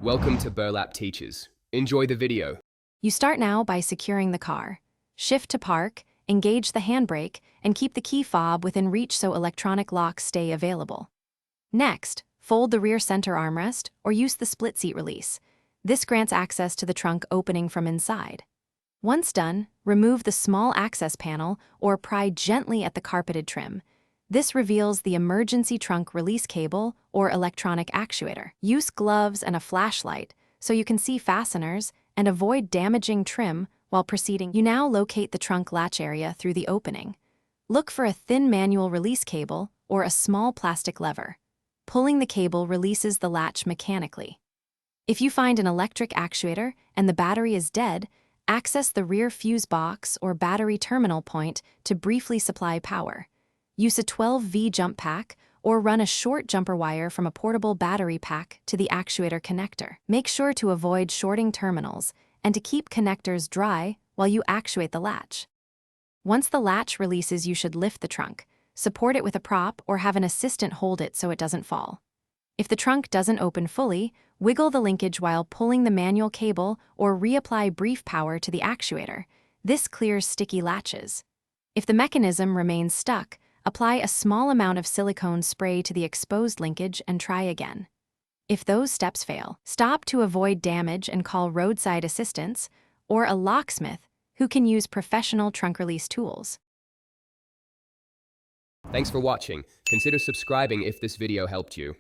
Welcome to Burlap Teachers. Enjoy the video. You start now by securing the car. Shift to park, engage the handbrake, and keep the key fob within reach so electronic locks stay available. Next, fold the rear center armrest or use the split seat release. This grants access to the trunk opening from inside. Once done, remove the small access panel or pry gently at the carpeted trim. This reveals the emergency trunk release cable or electronic actuator. Use gloves and a flashlight so you can see fasteners and avoid damaging trim while proceeding. You now locate the trunk latch area through the opening. Look for a thin manual release cable or a small plastic lever. Pulling the cable releases the latch mechanically. If you find an electric actuator and the battery is dead, access the rear fuse box or battery terminal point to briefly supply power. Use a 12V jump pack or run a short jumper wire from a portable battery pack to the actuator connector. Make sure to avoid shorting terminals and to keep connectors dry while you actuate the latch. Once the latch releases, you should lift the trunk, support it with a prop, or have an assistant hold it so it doesn't fall. If the trunk doesn't open fully, wiggle the linkage while pulling the manual cable or reapply brief power to the actuator. This clears sticky latches. If the mechanism remains stuck, apply a small amount of silicone spray to the exposed linkage and try again. If those steps fail, stop to avoid damage and call roadside assistance or a locksmith who can use professional trunk release tools. Thanks for watching. Consider subscribing if this video helped you.